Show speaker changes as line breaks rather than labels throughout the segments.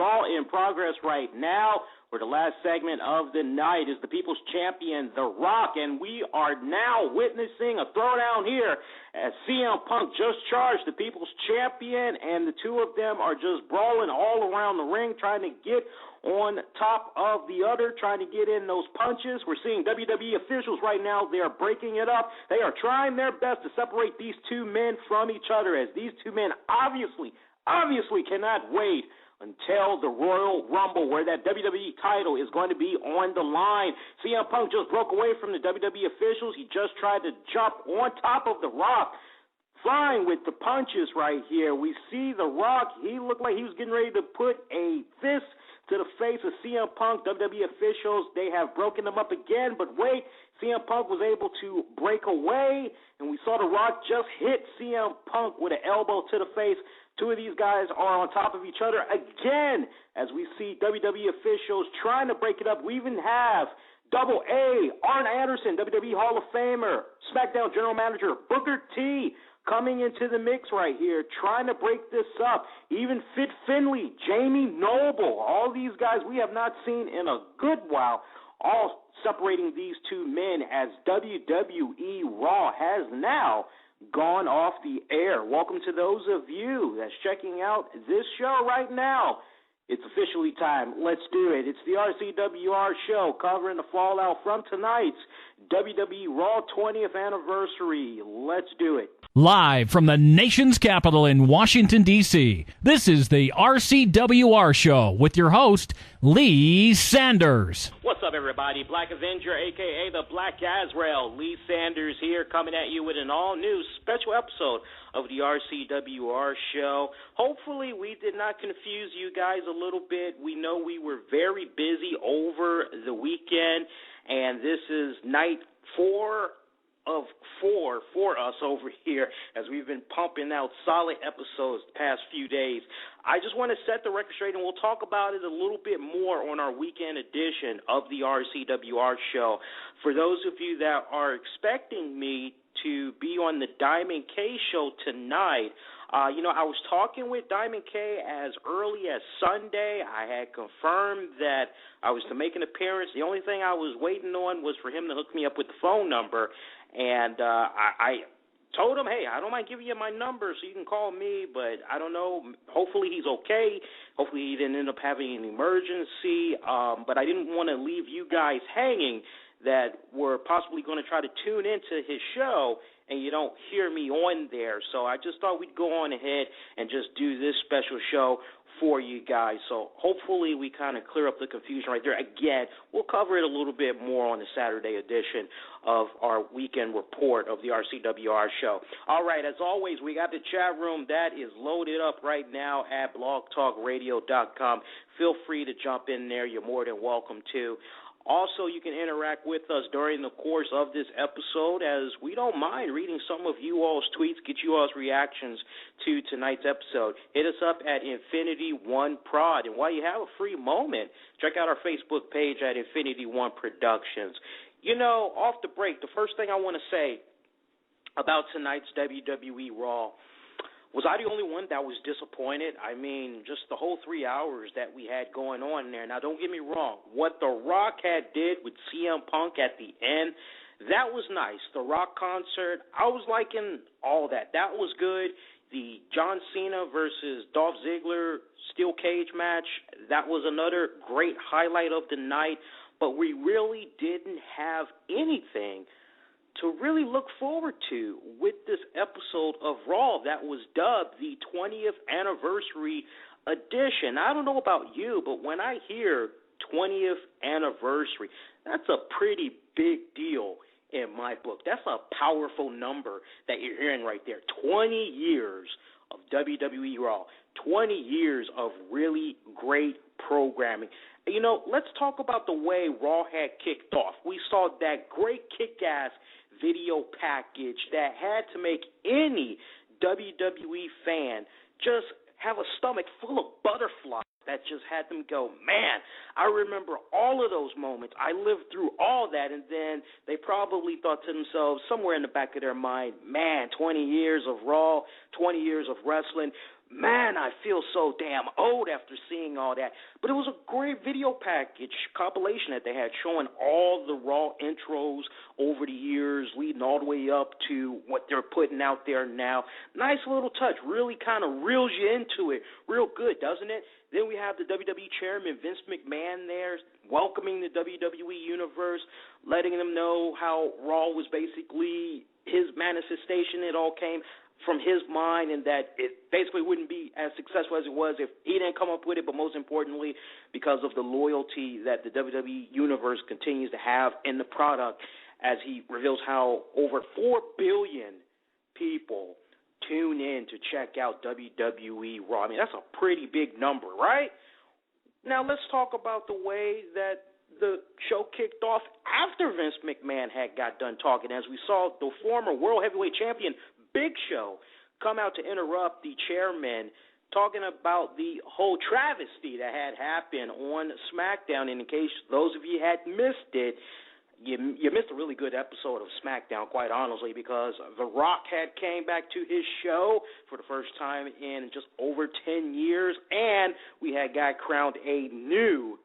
Raw in progress right now, where the last segment of the night is the People's Champion, The Rock, and we are now witnessing a throwdown here as CM Punk just charged the People's Champion, and the two of them are just brawling all around the ring, trying to get on top of the other, trying to get in those punches. We're seeing WWE officials right now. They are breaking it up. They are trying their best to separate these two men from each other, as these two men obviously cannot wait until the Royal Rumble, where that WWE title is going to be on the line. CM Punk just broke away from the WWE officials. He just tried to jump on top of The Rock, flying with the punches right here. We see The Rock. He looked like he was getting ready to put a fist to the face of CM Punk. WWE officials, they have broken them up again, but wait, CM Punk was able to break away, and we saw The Rock just hit CM Punk with an elbow to the face. Two of these guys are on top of each other again, as we see WWE officials trying to break it up. We even have Double A, Arn Anderson, WWE Hall of Famer, SmackDown General Manager Booker T, coming into the mix right here, trying to break this up. Even Fit Finlay, Jamie Noble, all these guys we have not seen in a good while, all separating these two men, as WWE Raw has now gone off the air. Welcome to those of you that's checking out this show right now. It's officially time. Let's do it. It's the RCWR show covering the fallout from tonight's WWE Raw 20th anniversary. Let's do it.
Live from the nation's capital in Washington, D.C., this is the RCWR show with your host, Lee Sanders.
What's up, everybody? Black Avenger, a.k.a. the Black Azrael. Lee Sanders here, coming at you with an all-new special episode of the RCWR show. Hopefully, we did not confuse you guys a little bit. We know we were very busy over the weekend, and this is night 4 of 4 for us over here, as we've been pumping out solid episodes the past few days. I just want to set the record straight, and we'll talk about it a little bit more on our weekend edition of the RCWR show. For those of you that are expecting me to be on the Diamond K show tonight, I was talking with Diamond K as early as Sunday. I had confirmed that I was to make an appearance. The only thing I was waiting on was for him to hook me up with the phone number. And I told him, hey, I don't mind giving you my number so you can call me, but I don't know. Hopefully he's okay. Hopefully he didn't end up having an emergency. But I didn't want to leave you guys hanging that were possibly going to try to tune into his show and you don't hear me on there. So I just thought we'd go on ahead and just do this special show for you guys. So hopefully we kind of clear up the confusion right there. Again, we'll cover it a little bit more on the Saturday edition of our weekend report of the RCWR show. All right, as always, we got the chat room that is loaded up right now at blogtalkradio.com. Feel free to jump in there. You're more than welcome to. Also, you can interact with us during the course of this episode, as we don't mind reading some of you all's tweets, get you all's reactions to tonight's episode. Hit us up at Infinity1Prod. And while you have a free moment, check out our Facebook page at Infinity1 Productions. Off the break, the first thing I want to say about tonight's WWE Raw, was I the only one that was disappointed? I mean, just the whole 3 hours that we had going on there. Now, don't get me wrong. What The Rock had did with CM Punk at the end, that was nice. The Rock concert, I was liking all that. That was good. The John Cena versus Dolph Ziggler steel cage match, that was another great highlight of the night. But we really didn't have anything to really look forward to with this episode of Raw that was dubbed the 20th anniversary edition. I don't know about you, but when I hear 20th anniversary, that's a pretty big deal in my book. That's a powerful number that you're hearing right there. 20 years of WWE Raw, 20 years of really great programming. Let's talk about the way Raw had kicked off. We saw that great kick-ass video package that had to make any WWE fan just have a stomach full of butterflies that just had them go, man, I remember all of those moments. I lived through all that, and then they probably thought to themselves somewhere in the back of their mind, man, 20 years of Raw, 20 years of wrestling. Man, I feel so damn old after seeing all that. But it was a great video package compilation that they had showing all the Raw intros over the years, leading all the way up to what they're putting out there now. Nice little touch. Really kind of reels you into it. Real good, doesn't it? Then we have the WWE Chairman, Vince McMahon, there, welcoming the WWE Universe, letting them know how Raw was basically his manifestation. It all came from his mind, and that it basically wouldn't be as successful as it was if he didn't come up with it, but most importantly, because of the loyalty that the WWE Universe continues to have in the product, as he reveals how over 4 billion people tune in to check out WWE Raw. I mean, that's a pretty big number, right? Now, let's talk about the way that the show kicked off after Vince McMahon had got done talking, as we saw the former World Heavyweight Champion Big Show come out to interrupt the chairman, talking about the whole travesty that had happened on SmackDown. And in case those of you had missed it, you missed a really good episode of SmackDown, quite honestly, because The Rock had came back to his show for the first time in just over 10 years, and we had got crowned a new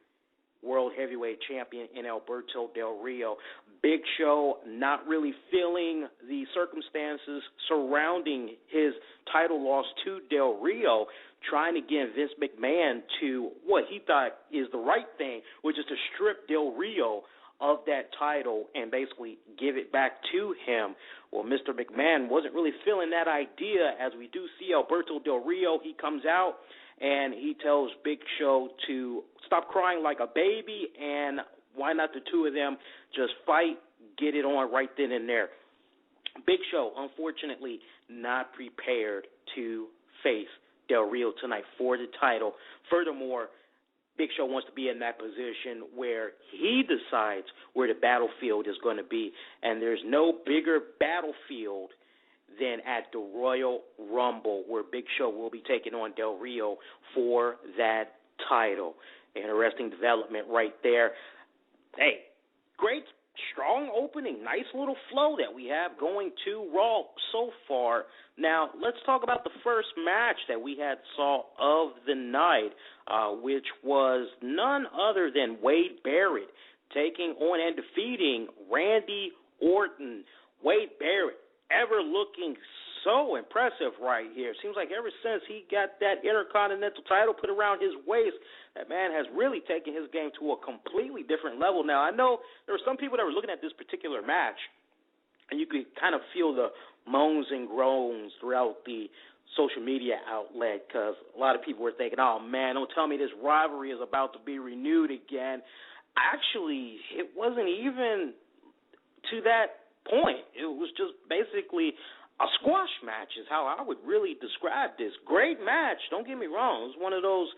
World Heavyweight Champion in Alberto Del Rio. Big Show not really feeling the circumstances surrounding his title loss to Del Rio, trying to get Vince McMahon to what he thought is the right thing, which is to strip Del Rio of that title and basically give it back to him. Well, Mr. McMahon wasn't really feeling that idea, as we do see Alberto Del Rio. He comes out and he tells Big Show to stop crying like a baby, and why not the two of them just fight, get it on right then and there. Big Show, unfortunately, not prepared to face Del Rio tonight for the title. Furthermore, Big Show wants to be in that position where he decides where the battlefield is going to be, and there's no bigger battlefield than at the Royal Rumble, where Big Show will be taking on Del Rio for that title. Interesting development right there. Hey, great, strong opening, nice little flow that we have going to Raw so far. Now, let's talk about the first match that we had saw of the night, which was none other than Wade Barrett taking on and defeating Randy Orton. Wade Barrett, ever looking so impressive right here. Seems like ever since he got that Intercontinental title put around his waist, that man has really taken his game to a completely different level. Now, I know there were some people that were looking at this particular match, and you could kind of feel the moans and groans throughout the social media outlet, because a lot of people were thinking, oh, man, don't tell me this rivalry is about to be renewed again. Actually, it wasn't even to that point. It was just basically a squash match is how I would really describe this. Great match, don't get me wrong. It was one of those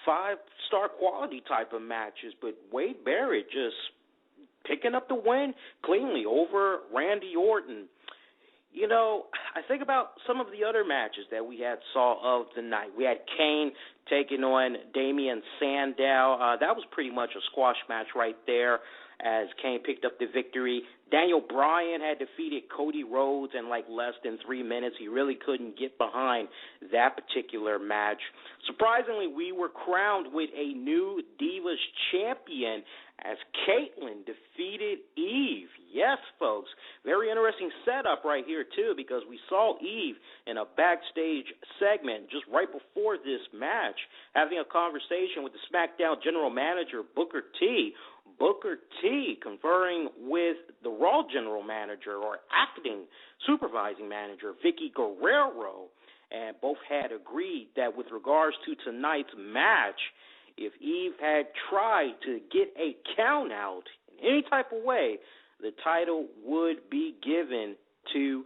5-star quality type of matches, but Wade Barrett just picking up the win cleanly over Randy Orton. You know, I think about some of the other matches that we had saw of the night. We had Kane taking on Damian Sandow. That was pretty much a squash match right there, as Kane picked up the victory. Daniel Bryan had defeated Cody Rhodes in like less than 3 minutes. He really couldn't get behind that particular match. Surprisingly, we were crowned with a new Divas Champion as Caitlyn defeated Eve. Yes, folks, very interesting setup right here, too, because we saw Eve in a backstage segment just right before this match having a conversation with the SmackDown General Manager, Booker T. Booker T conferring with the Raw General Manager, or acting supervising manager, Vicky Guerrero, and both had agreed that with regards to tonight's match, if Eve had tried to get a count out in any type of way, the title would be given to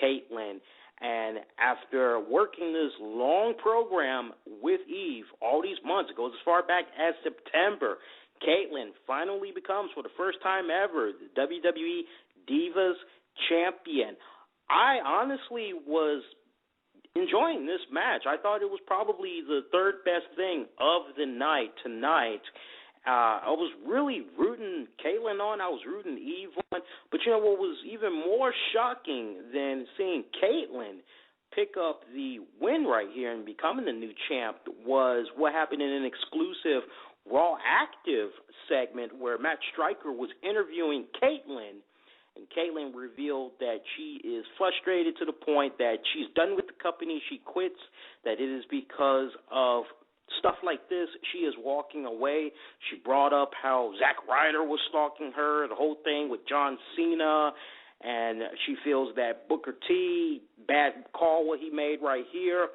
Caitlyn. And after working this long program with Eve all these months, it goes as far back as September, Caitlyn finally becomes, for the first time ever, the WWE Divas Champion. I honestly was enjoying this match. I thought it was probably the third best thing of the night tonight. I was really rooting Caitlyn on. I was rooting Eve on. But you know what was even more shocking than seeing Caitlyn pick up the win right here and becoming the new champ was what happened in an exclusive Raw Active segment where Matt Striker was interviewing Caitlyn, and Caitlyn revealed that she is frustrated to the point that she's done with the company, she quits, that it is because of stuff like this. She is walking away. She brought up how Zack Ryder was stalking her, the whole thing with John Cena, and she feels that Booker T, bad call what he made right here.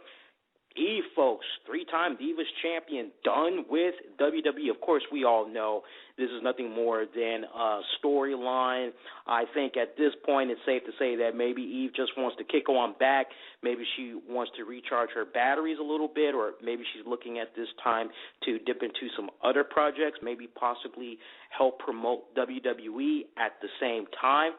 Eve, folks, 3-time Divas Champion, done with WWE. Of course, we all know this is nothing more than a storyline. I think at this point it's safe to say that maybe Eve just wants to kick on back. Maybe she wants to recharge her batteries a little bit, or maybe she's looking at this time to dip into some other projects, maybe possibly help promote WWE at the same time.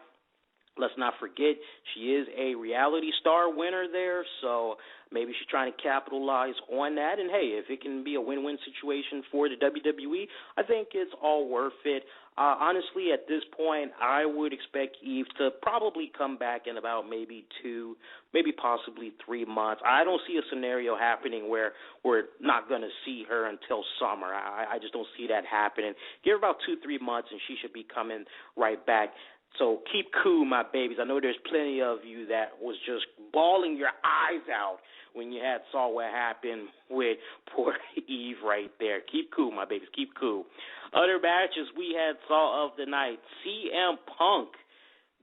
Let's not forget, she is a reality star winner there, so maybe she's trying to capitalize on that. And, hey, if it can be a win-win situation for the WWE, I think it's all worth it. Honestly, at this point, I would expect Eve to probably come back in about maybe 2, maybe possibly 3 months. I don't see a scenario happening where we're not going to see her until summer. I just don't see that happening. Give her about 2-3 months, and she should be coming right back. So keep cool, my babies. I know there's plenty of you that was just bawling your eyes out when you saw what happened with poor Eve right there. Keep cool, my babies. Keep cool. Other matches we saw of the night. CM Punk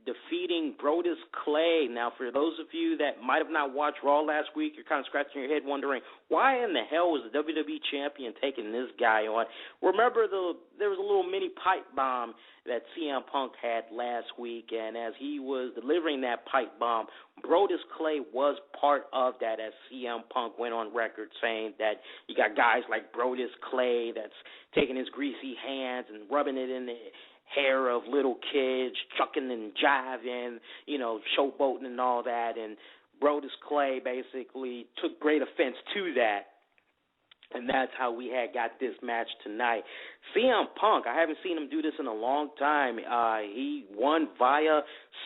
defeating Brodus Clay. Now, for those of you that might have not watched Raw last week, you're kind of scratching your head wondering, why in the hell was the WWE Champion taking this guy on? Remember, there was a little mini pipe bomb that CM Punk had last week, and as he was delivering that pipe bomb, Brodus Clay was part of that, as CM Punk went on record saying that you got guys like Brodus Clay that's taking his greasy hands and rubbing it in the hair of little kids, chucking and jiving, showboating and all that, and Brodus Clay basically took great offense to that, and that's how we got this match tonight. CM Punk, I haven't seen him do this in a long time. He won via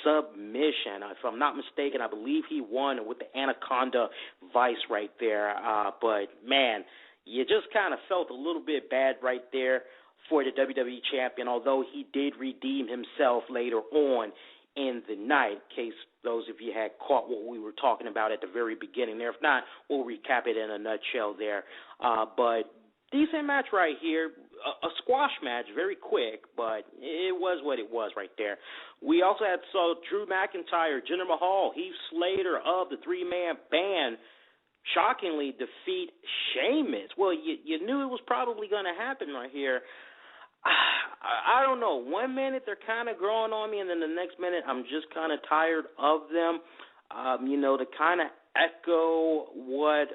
submission. If I'm not mistaken, I believe he won with the Anaconda Vice right there, but, man, you just kind of felt a little bit bad right there for the WWE Champion, although he did redeem himself later on in the night, in case those of you had caught what we were talking about at the very beginning there. If not, we'll recap it in a nutshell there. But decent match right here, a squash match, very quick, but it was what it was right there. We also saw Drew McIntyre, Jinder Mahal, Heath Slater of the three-man band shockingly defeat Sheamus. Well, you knew it was probably going to happen right here. I don't know. 1 minute they're kind of growing on me, and then the next minute I'm just kind of tired of them. To kind of echo what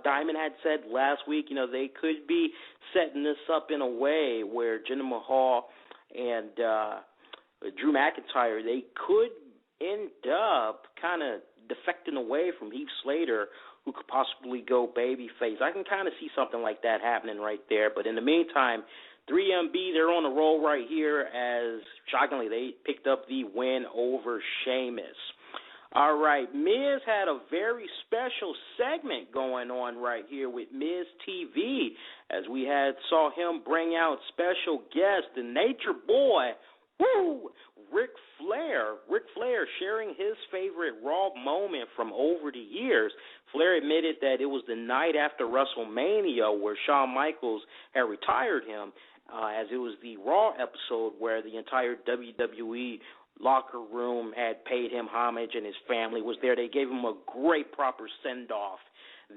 Diamond had said last week, they could be setting this up in a way where Jinder Mahal and Drew McIntyre, they could end up kind of defecting away from Heath Slater, who could possibly go babyface. I can kind of see something like that happening right there. But in the meantime, 3MB, they're on a roll right here as, shockingly, they picked up the win over Sheamus. All right, Miz had a very special segment going on right here with Miz TV, as we saw him bring out special guest, the Nature Boy, Ric Flair. Ric Flair sharing his favorite Raw moment from over the years. Flair admitted that it was the night after WrestleMania where Shawn Michaels had retired him, as it was the Raw episode where the entire WWE locker room had paid him homage and his family was there. They gave him a great proper send-off.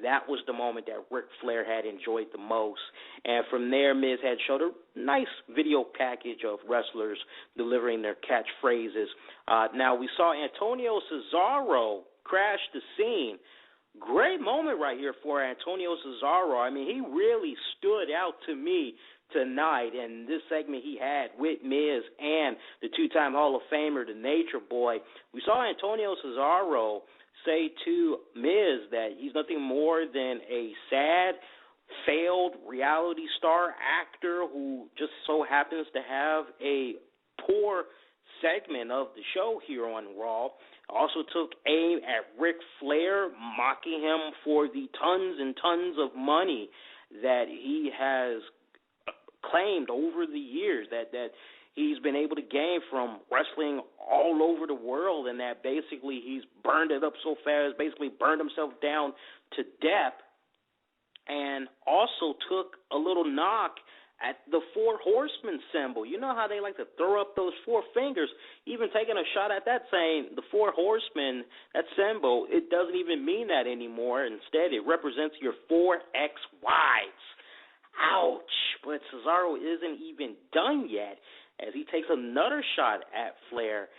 That was the moment that Ric Flair had enjoyed the most. And from there, Miz had showed a nice video package of wrestlers delivering their catchphrases. Now, we saw Antonio Cesaro crash the scene. Great moment right here for Antonio Cesaro. I mean, he really stood out to me tonight, and this segment he had with Miz and the two-time Hall of Famer, the Nature Boy. We saw Antonio Cesaro say to Miz that he's nothing more than a sad, failed reality star actor who just so happens to have a poor segment of the show here on Raw. Also took aim at Ric Flair, mocking him for the tons and tons of money that he has claimed over the years, that he's been able to gain from wrestling all over the world, and that basically he's burned it up so fast, basically burned himself down to death. And also took a little knock at the Four Horsemen symbol. You know how they like to throw up those four fingers, even taking a shot at that, saying the Four Horsemen, that symbol, it doesn't even mean that anymore. Instead, it represents your four ex-wives. Ouch. But Cesaro isn't even done yet, as he takes another shot at Flair,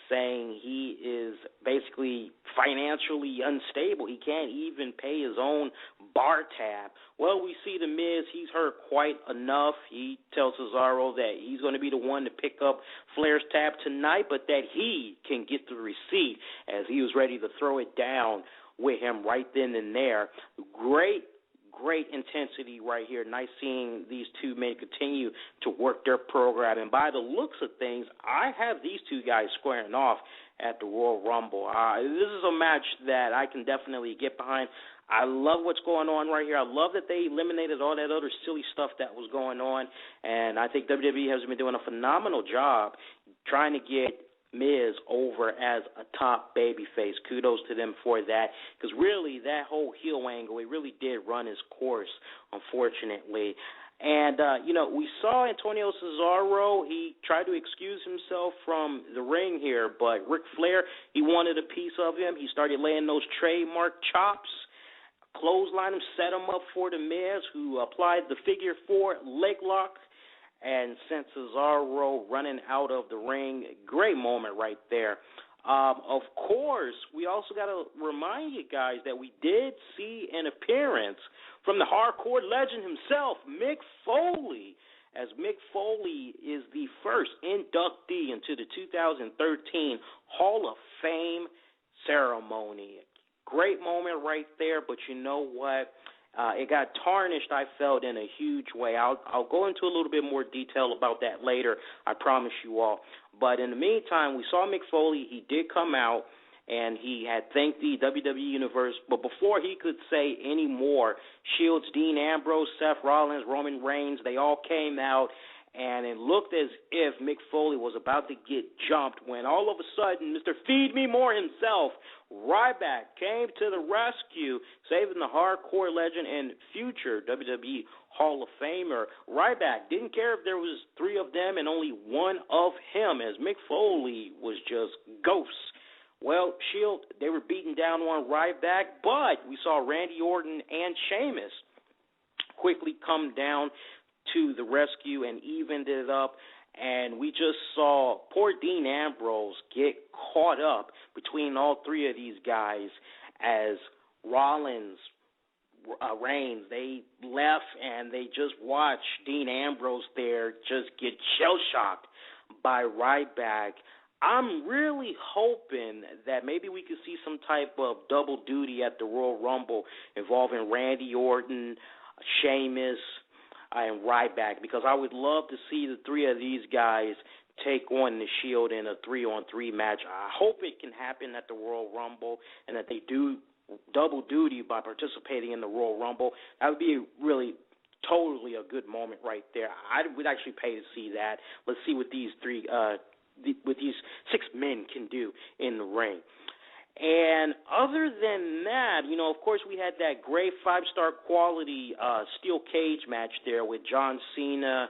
saying he is basically financially unstable. He can't even pay his own bar tab. Well, we see The Miz, he's heard quite enough. He tells Cesaro that he's going to be the one to pick up Flair's tab tonight, but that he can get the receipt, as he was ready to throw it down with him right then and there. Great intensity right here. Nice seeing these two men continue to work their program. And by the looks of things, I have these two guys squaring off at the Royal Rumble. This is a match that I can definitely get behind. I love what's going on right here. I love that they eliminated all that other silly stuff that was going on. And I think WWE has been doing a phenomenal job trying to get Miz over as a top babyface. Kudos to them for that, because really that whole heel angle, it really did run its course, unfortunately. And, we saw Antonio Cesaro. He tried to excuse himself from the ring here, but Ric Flair, he wanted a piece of him. He started laying those trademark chops, clothesline him, set him up for the Miz, who applied the figure 4 leg lock, and sent Cesaro running out of the ring. Great moment right there. Of course, we also got to remind you guys that we did see an appearance from the hardcore legend himself, Mick Foley, as Mick Foley is the first inductee into the 2013 Hall of Fame ceremony. Great moment right there, but you know what? It got tarnished, I felt, in a huge way. I'll go into a little bit more detail about that later, I promise you all. But in the meantime, we saw Mick Foley. He did come out, and he had thanked the WWE Universe. But before he could say any more, Shields, Dean Ambrose, Seth Rollins, Roman Reigns, they all came out, and it looked as if Mick Foley was about to get jumped when all of a sudden Mr. Feed Me More himself, Ryback, came to the rescue, saving the hardcore legend and future WWE Hall of Famer. Ryback didn't care if there was 3 of them and only 1 of him, as Mick Foley was just ghosts. Well, Shield, they were beating down on Ryback, but we saw Randy Orton and Sheamus quickly come down to the rescue and evened it up. And we just saw poor Dean Ambrose get caught up between all 3 of these guys, as Rollins, Reigns, they left and they just watched Dean Ambrose there just get shell-shocked by Ryback. I'm really hoping that maybe we could see some type of double duty at the Royal Rumble involving Randy Orton, Sheamus, and Ryback, because I would love to see the 3 of these guys take on the Shield in a 3-on-3 match. I hope it can happen at the Royal Rumble and that they do double duty by participating in the Royal Rumble. That would be really totally a good moment right there. I would actually pay to see that. Let's see what these 6 men can do in the ring. And other than that, of course, we had that great 5-star quality steel cage match there with John Cena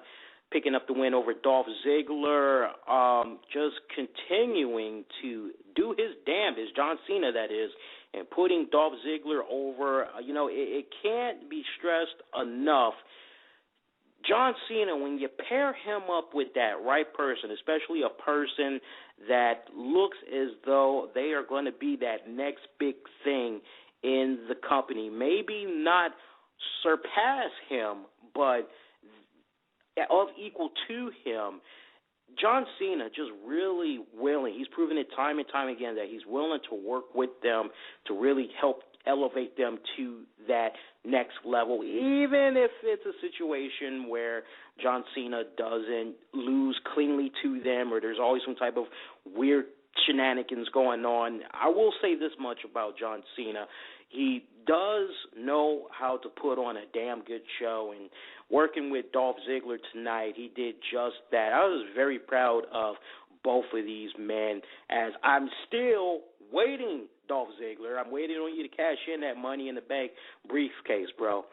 picking up the win over Dolph Ziggler, just continuing to do his damnedest, John Cena that is, and putting Dolph Ziggler over. It can't be stressed enough. John Cena, when you pair him up with that right person, especially a person that looks as though they are going to be that next big thing in the company, maybe not surpass him, but of equal to him, John Cena just really willing. He's proven it time and time again that he's willing to work with them to really help elevate them to that next level, even if it's a situation where John Cena doesn't lose cleanly to them or there's always some type of weird shenanigans going on. I will say this much about John Cena. He does know how to put on a damn good show, and working with Dolph Ziggler tonight, he did just that. I was very proud of both of these men, as I'm still waiting, Dolph Ziggler. I'm waiting on you to cash in that Money in the Bank briefcase, bro.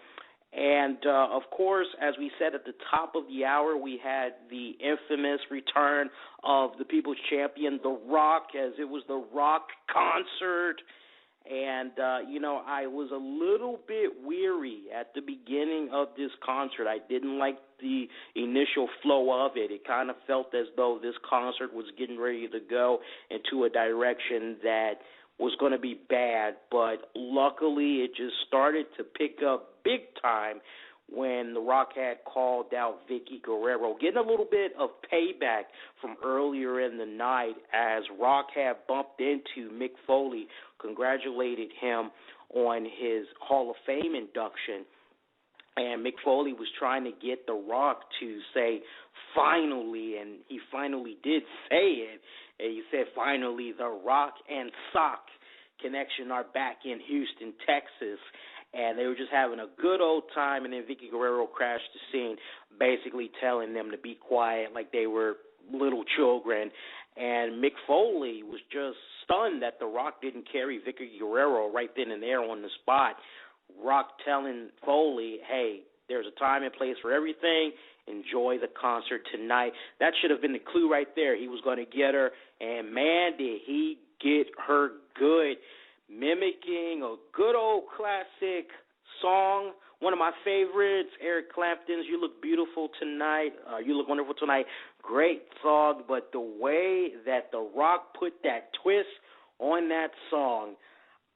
And, of course, as we said at the top of the hour, we had the infamous return of the People's Champion, The Rock, as it was The Rock concert. And, I was a little bit weary at the beginning of this concert. I didn't like the initial flow of it. It kind of felt as though this concert was getting ready to go into a direction that was going to be bad. But luckily, it just started to pick up big time when The Rock had called out Vicky Guerrero, getting a little bit of payback from earlier in the night, as Rock had bumped into Mick Foley, congratulated him on his Hall of Fame induction. And Mick Foley was trying to get The Rock to say, finally, and he finally did say it. And he said, finally, The Rock and Sock connection are back in Houston, Texas. And they were just having a good old time, and then Vicky Guerrero crashed the scene, basically telling them to be quiet like they were little children. And Mick Foley was just stunned that The Rock didn't carry Vicky Guerrero right then and there on the spot. Rock telling Foley, hey, there's a time and place for everything. Enjoy the concert tonight. That should have been the clue right there. He was going to get her, and, man, did he get her good, mimicking a good old classic song. One of my favorites, Eric Clapton's You Look Beautiful Tonight. You Look Wonderful Tonight. Great song, but the way that The Rock put that twist on that song,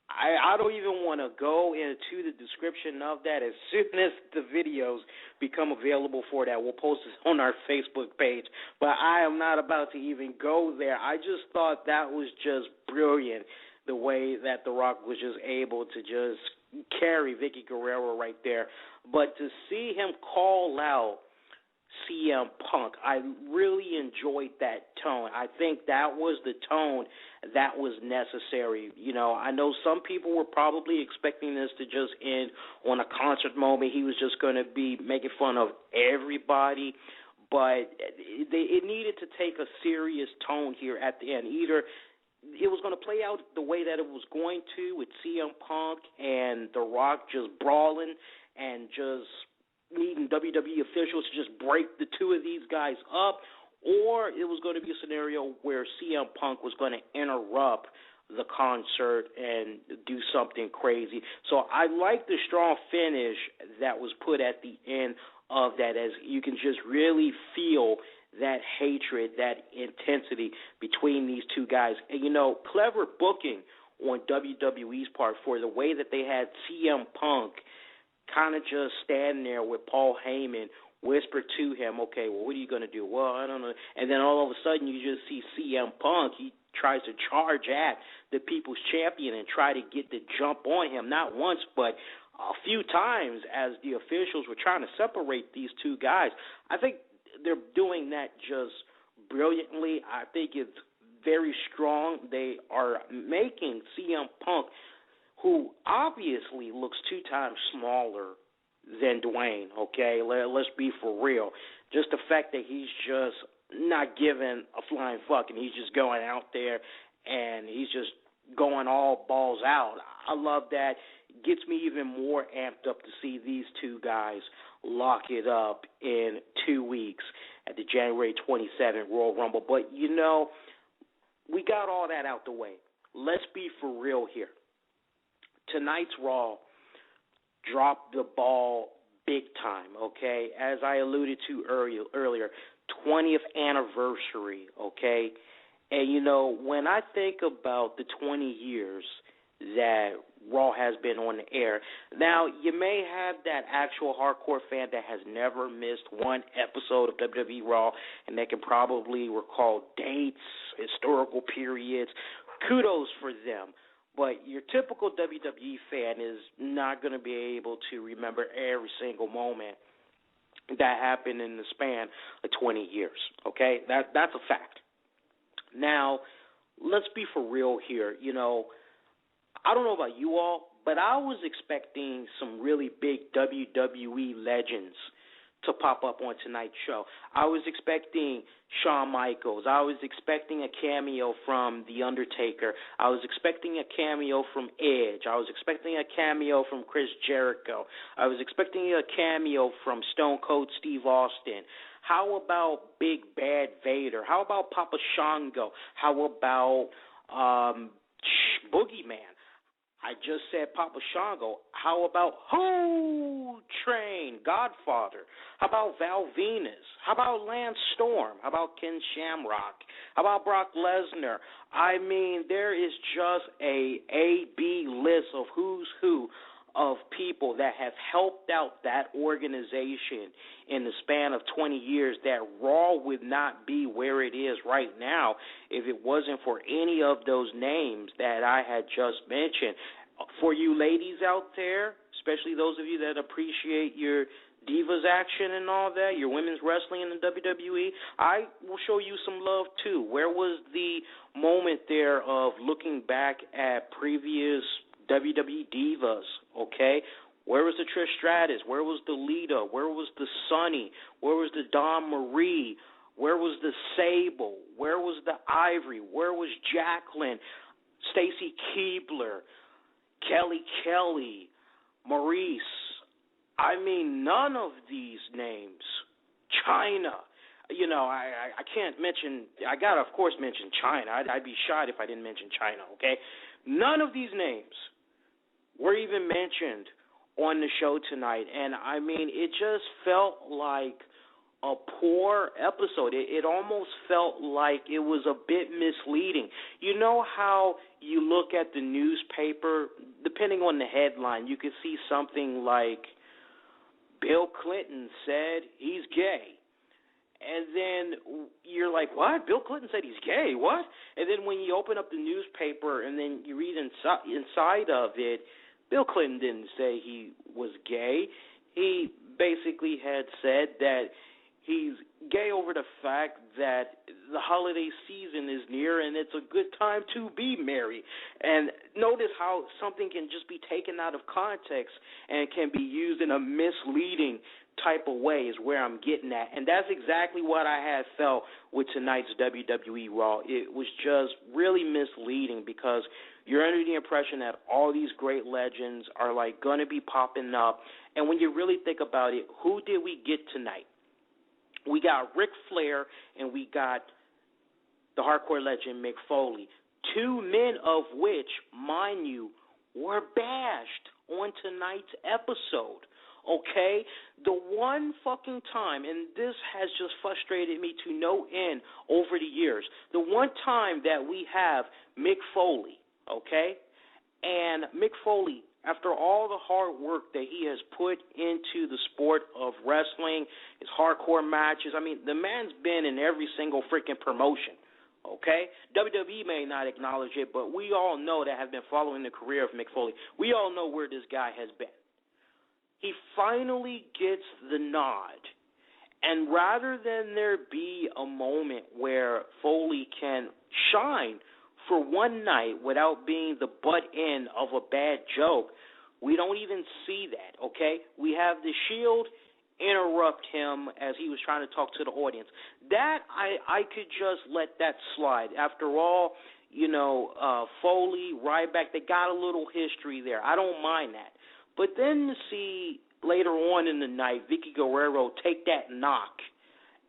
I don't even want to go into the description of that. As soon as the videos become available for that, we'll post it on our Facebook page. But I am not about to even go there. I just thought that was just brilliant, the way that The Rock was just able to just carry Vicky Guerrero right there. But to see him call out CM Punk, I really enjoyed that tone. I think that was the tone that was necessary. I know some people were probably expecting this to just end on a concert moment. He was just going to be making fun of everybody, but it needed to take a serious tone here at the end. Either it was going to play out the way that it was going to, with CM Punk and The Rock just brawling and just needing WWE officials to just break the two of these guys up, or it was going to be a scenario where CM Punk was going to interrupt the concert and do something crazy. So I like the strong finish that was put at the end of that, as you can just really feel that hatred, that intensity between these two guys. And, clever booking on WWE's part for the way that they had CM Punk kind of just stand there with Paul Heyman, whisper to him, okay, well, what are you going to do? Well, I don't know. And then all of a sudden you just see CM Punk. He tries to charge at the People's Champion and try to get the jump on him, not once but a few times, as the officials were trying to separate these two guys. I think they're doing that just brilliantly. I think it's very strong. They are making CM Punk, who obviously looks 2 times smaller than Dwayne, okay? Let's be for real. Just the fact that he's just not giving a flying fuck, and he's just going out there and he's just going all balls out. I love that. It gets me even more amped up to see these two guys lock it up in 2 weeks at the January 27th Royal Rumble. But, we got all that out the way. Let's be for real here. Tonight's Raw dropped the ball big time, okay? As I alluded to earlier, 20th anniversary, okay? And, when I think about the 20 years that Raw has been on the air, now, you may have that actual hardcore fan that has never missed one episode of WWE Raw, and they can probably recall dates, historical periods. Kudos for them. But your typical WWE fan is not going to be able to remember every single moment that happened in the span of 20 years, okay? That's a fact. Now, let's be for real here. You know, I don't know about you all, but I was expecting some really big WWE legends to pop up on tonight's show. I was expecting Shawn Michaels. I was expecting a cameo from The Undertaker. I was expecting a cameo from Edge. I was expecting a cameo from Chris Jericho. I was expecting a cameo from Stone Cold Steve Austin. How about Big Bad Vader? How about Papa Shango? How about Boogeyman? I just said Papa Shango. How about Ho Train, Godfather? How about Val Venus? How about Lance Storm? How about Ken Shamrock? How about Brock Lesnar? I mean, there is just a B list of who's who of people that have helped out that organization in the span of 20 years that Raw would not be where it is right now if it wasn't for any of those names that I had just mentioned. For you ladies out there, especially those of you that appreciate your Divas action and all that, your women's wrestling in the WWE, I will show you some love too. Where was the moment there of looking back at previous WWE Divas, okay? Where was the Trish Stratus? Where was the Lita? Where was the Sunny? Where was the Dawn Marie? Where was the Sable? Where was the Ivory? Where was Jacqueline? Stacy Keibler? Kelly? Maurice? I mean, none of these names. China. You know, I can't mention, I got to, of course, mention China. I'd be shot if I didn't mention China, okay? None of these names were even mentioned on the show tonight. And, I mean, it just felt like a poor episode. It almost felt like it was a bit misleading. You know how you look at the newspaper, depending on the headline, you could see something like, Bill Clinton said he's gay. And then you're like, what? Bill Clinton said he's gay? What? And then when you open up the newspaper and then you read inside of it, Bill Clinton didn't say he was gay. He basically had said that he's gay over the fact that the holiday season is near and it's a good time to be merry. And notice how something can just be taken out of context and can be used in a misleading type of way is where I'm getting at. And that's exactly what I had felt with tonight's WWE Raw. It was just really misleading because you're under the impression that all these great legends are like going to be popping up. And when you really think about it, who did we get tonight? We got Ric Flair and we got the hardcore legend Mick Foley, two men of which, mind you, were bashed on tonight's episode. Okay? The one fucking time, and this has just frustrated me to no end over the years, the one time that we have Mick Foley, okay? And Mick Foley, after all the hard work that he has put into the sport of wrestling, his hardcore matches, I mean, the man's been in every single freaking promotion, okay? WWE may not acknowledge it, but we all know that have been following the career of Mick Foley. We all know where this guy has been. He finally gets the nod, and rather than there be a moment where Foley can shine for one night without being the butt end of a bad joke, we don't even see that, okay? We have the Shield interrupt him as he was trying to talk to the audience. That, I could just let that slide. After all, you know, Foley, Ryback, they got a little history there. I don't mind that. But then to see later on in the night Vicky Guerrero take that knock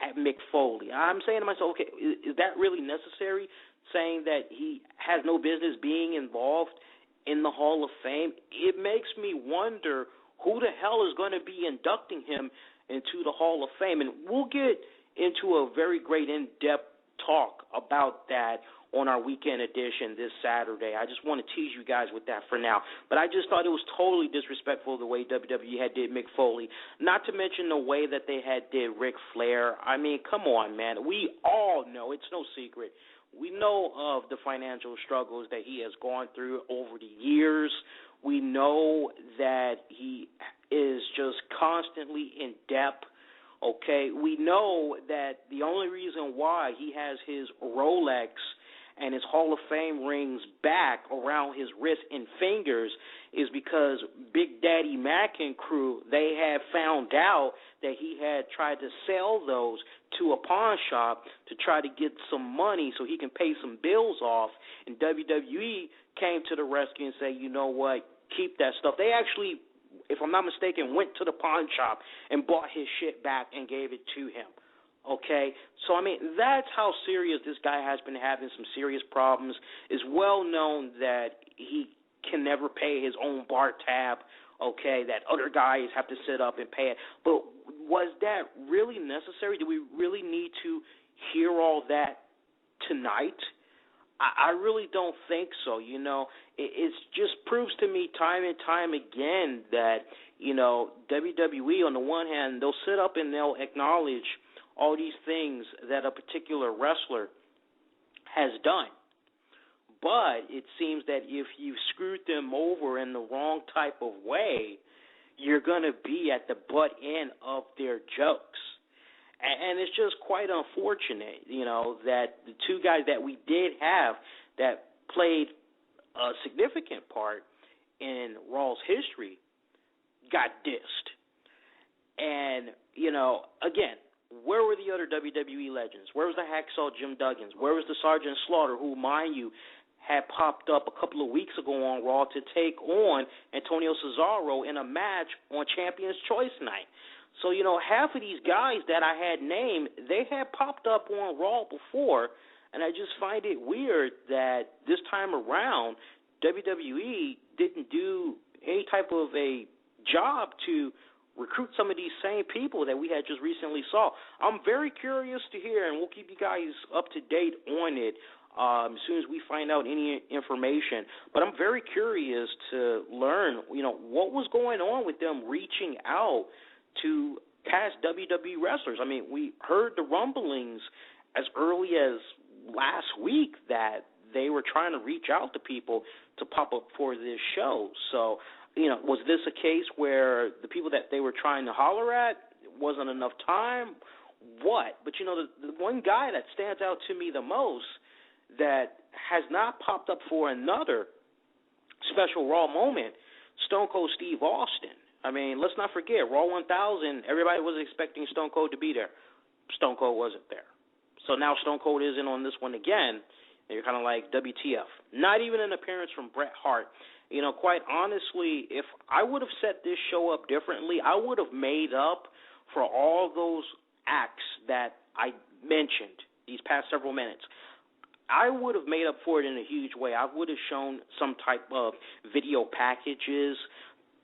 at Mick Foley, I'm saying to myself, okay, is that really necessary? Saying that he has no business being involved in the Hall of Fame? It makes me wonder who the hell is going to be inducting him into the Hall of Fame. And we'll get into a very great in-depth talk about that on our weekend edition this Saturday. I just want to tease you guys with that for now. But I just thought it was totally disrespectful the way WWE had did Mick Foley, not to mention the way that they had did Ric Flair. I mean, come on, man. We all know, it's no secret, We know of the financial struggles that he has gone through over the years. We know that he is just constantly in debt. Okay, we know that the only reason why he has his Rolex and his Hall of Fame rings back around his wrist and fingers is because Big Daddy Mac and crew, they had found out that he had tried to sell those to a pawn shop to try to get some money so he can pay some bills off, and WWE came to the rescue and said, you know what, keep that stuff. They actually, if I'm not mistaken, went to the pawn shop and bought his shit back and gave it to him. Okay, so I mean, that's how serious this guy has been having some serious problems. It's well known that he can never pay his own bar tab, okay, that other guys have to sit up and pay it. But was that really necessary? Do we really need to hear all that tonight? I really don't think so. You know, it just proves to me time and time again that, you know, WWE, on the one hand, they'll sit up and they'll acknowledge all these things that a particular wrestler has done. But it seems that if you screwed them over in the wrong type of way, you're going to be at the butt end of their jokes. And it's just quite unfortunate, you know, that the two guys that we did have that played a significant part in Raw's history got dissed. And, you know, again, where were the other WWE legends? Where was the Hacksaw Jim Duggins? Where was the Sergeant Slaughter, who, mind you, had popped up a couple of weeks ago on Raw to take on Antonio Cesaro in a match on Champion's Choice Night? So, you know, half of these guys that I had named, they had popped up on Raw before, and I just find it weird that this time around WWE didn't do any type of a job to recruit some of these same people that we had just recently saw. I'm very curious to hear, and we'll keep you guys up to date on it as soon as we find out any information. But I'm very curious to learn, you know, what was going on with them reaching out to past WWE wrestlers. I mean, we heard the rumblings as early as last week that they were trying to reach out to people to pop up for this show. So, you know, was this a case where the people that they were trying to holler at wasn't enough time? What? But, you know, the one guy that stands out to me the most that has not popped up for another special Raw moment, Stone Cold Steve Austin. I mean, let's not forget, Raw 1000, everybody was expecting Stone Cold to be there. Stone Cold wasn't there. So now Stone Cold isn't on this one again, and you're kind of like, WTF. Not even an appearance from Bret Hart. You know, quite honestly, if I would have set this show up differently, I would have made up for all those acts that I mentioned these past several minutes. I would have made up for it in a huge way. I would have shown some type of video packages,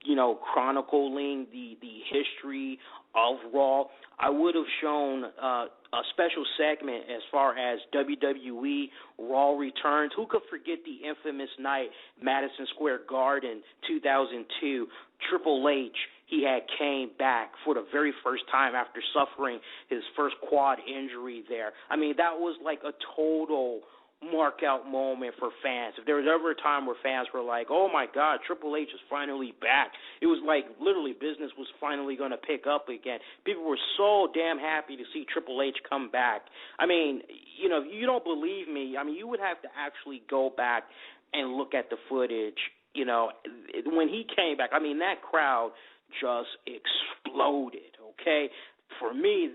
you know, chronicling the history of Raw. I would have shown a special segment as far as WWE Raw returns. Who could forget the infamous night, Madison Square Garden, 2002, Triple H, he had came back for the very first time after suffering his first quad injury there. I mean, that was like a total mark-out moment for fans. If there was ever a time where fans were like, oh, my God, Triple H is finally back, it was like literally business was finally going to pick up again. People were so damn happy to see Triple H come back. I mean, you know, if you don't believe me, I mean, you would have to actually go back and look at the footage. You know, when he came back, I mean, that crowd just exploded, okay? For me,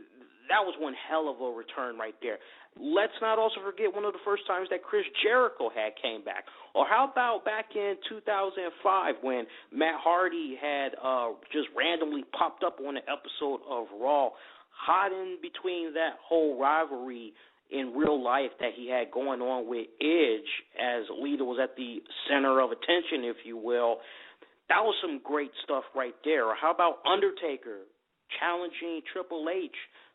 that was one hell of a return right there. Let's not also forget one of the first times that Chris Jericho had came back. Or how about back in 2005 when Matt Hardy had just randomly popped up on an episode of Raw, hot in between that whole rivalry in real life that he had going on with Edge, as Lita was at the center of attention, if you will. That was some great stuff right there. Or how about Undertaker challenging Triple H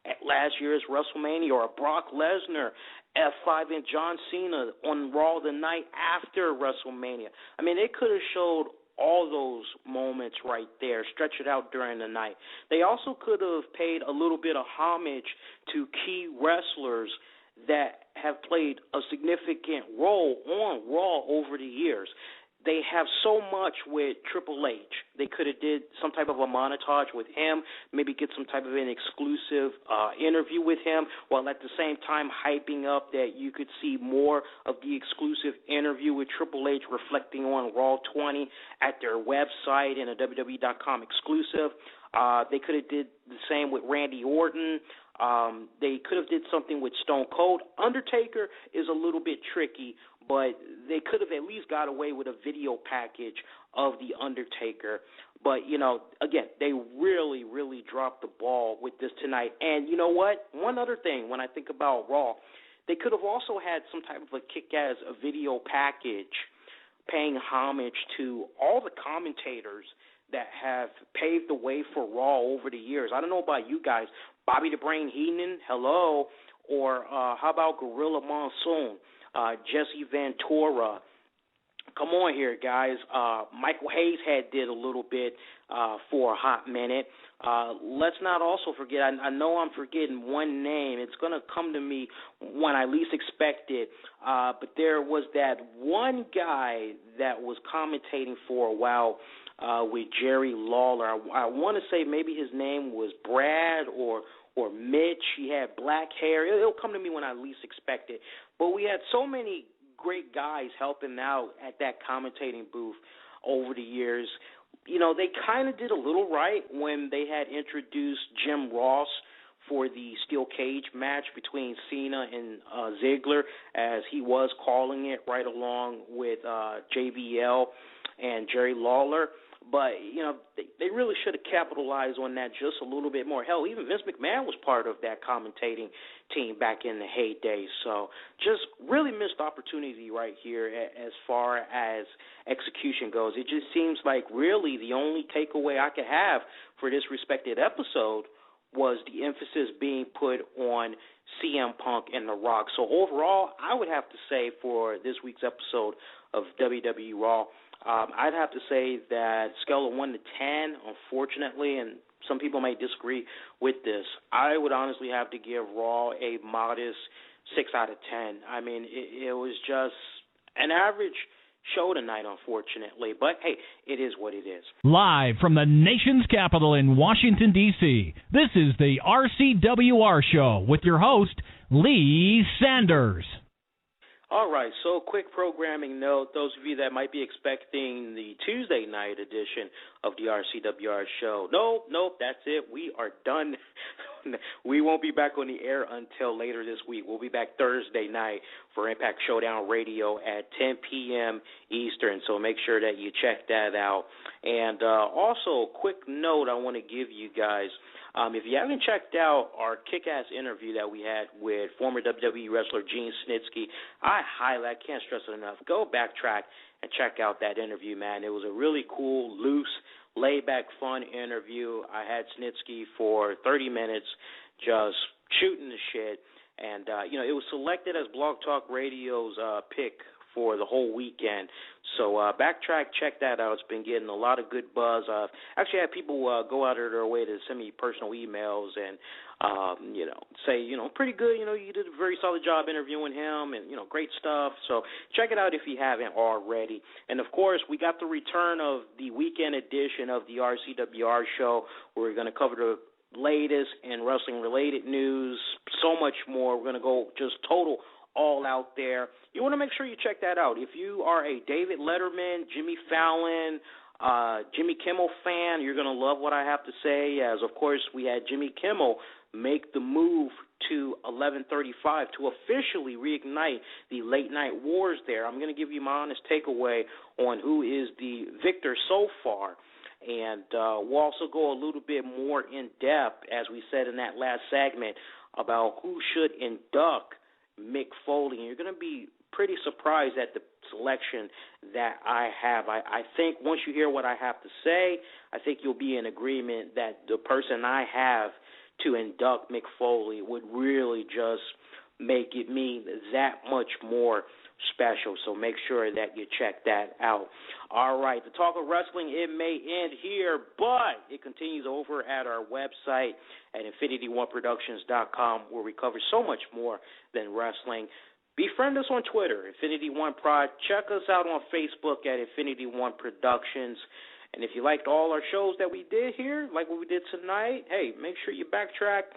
at last year's WrestleMania, or Brock Lesnar, F5 and John Cena on Raw the night after WrestleMania. I mean, they could have showed all those moments right there, stretch it out during the night. They also could have paid a little bit of homage to key wrestlers that have played a significant role on Raw over the years. They have so much with Triple H. They could have did some type of a montage with him, maybe get some type of an exclusive interview with him, while at the same time hyping up that you could see more of the exclusive interview with Triple H reflecting on Raw 20 at their website in a WWE.com exclusive. They could have did the same with Randy Orton. They could have did something with Stone Cold. Undertaker is a little bit tricky, but they could have at least got away with a video package of The Undertaker. But, again, they really, really dropped the ball with this tonight. And you know what? One other thing, when I think about Raw, they could have also had some type of a kick-ass video package paying homage to all the commentators that have paved the way for Raw over the years. I don't know about you guys. Bobby the Brain Heenan, hello. Or how about Gorilla Monsoon? Jesse Ventura. Come on here, guys. Michael Hayes did a little bit for a hot minute. Let's not also forget, I know I'm forgetting one name. It's going to come to me when I least expect it. But there was that one guy that was commentating for a while with Jerry Lawler. I want to say maybe his name was Brad or Mitch. He had black hair. It'll come to me when I least expect it. But we had so many great guys helping out at that commentating booth over the years. They kind of did a little right when they had introduced Jim Ross for the steel cage match between Cena and Ziggler, as he was calling it right along with JBL and Jerry Lawler. But, they really should have capitalized on that just a little bit more. Hell, even Vince McMahon was part of that commentating team back in the heyday. So just really missed opportunity right here as far as execution goes. It just seems like really the only takeaway I could have for this respected episode was the emphasis being put on CM Punk and The Rock. So overall, I would have to say for this week's episode of WWE Raw, I'd have to say that scale of 1 to 10, unfortunately, and some people may disagree with this, I would honestly have to give Raw a modest 6 out of 10. I mean, it was just an average show tonight, unfortunately. But, hey, it is what it is.
Live from the nation's capital in Washington, D.C., this is the RCWR Show with your host, Lee Sanders.
All right, so quick programming note, those of you that might be expecting the Tuesday night edition of the RCWR show, nope, that's it. We are done. We won't be back on the air until later this week. We'll be back Thursday night for Impact Showdown Radio at 10 p.m. Eastern, so make sure that you check that out. And also, quick note I want to give you guys, if you haven't checked out our kick-ass interview that we had with former WWE wrestler Gene Snitsky, I can't stress it enough, go backtrack and check out that interview, man. It was a really cool, loose, laid-back, fun interview. I had Snitsky for 30 minutes just shooting the shit, and, it was selected as Blog Talk Radio's pick for the whole weekend. So backtrack, check that out. It's been getting a lot of good buzz. I've actually had people go out of their way to send me personal emails and, say, pretty good, you did a very solid job interviewing him and, great stuff. So check it out if you haven't already. And, of course, we got the return of the weekend edition of the RCWR show. We're going to cover the latest and wrestling-related news, so much more. We're going to go just total all out there. You want to make sure you check that out. If you are a David Letterman, Jimmy Fallon, Jimmy Kimmel fan, you're going to love what I have to say, as, of course, we had Jimmy Kimmel make the move to 11:35 to officially reignite the late-night wars there. I'm going to give you my honest takeaway on who is the victor so far. And we'll also go a little bit more in-depth, as we said in that last segment, about who should induct Mick Foley. And you're going to be pretty surprised at the selection that I have. I think once you hear what I have to say, I think you'll be in agreement that the person I have to induct Mick Foley would really just make it mean that much more special. So make sure that you check that out. All right, the talk of wrestling, it may end here, but it continues over at our website at InfinityOneProductions.com, where we cover so much more than wrestling. Befriend us on Twitter, Infinity One Prod. Check us out on Facebook at Infinity One Productions. And if you liked all our shows that we did here, like what we did tonight, hey, make sure you backtrack.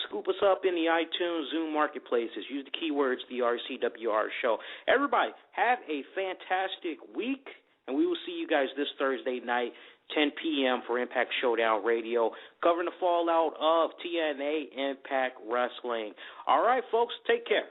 Scoop us up in the iTunes, Zoom marketplaces. Use the keywords, the RCWR show. Everybody, have a fantastic week, and we will see you guys this Thursday night, 10 p.m. for Impact Showdown Radio, covering the fallout of TNA Impact Wrestling. All right, folks, take care.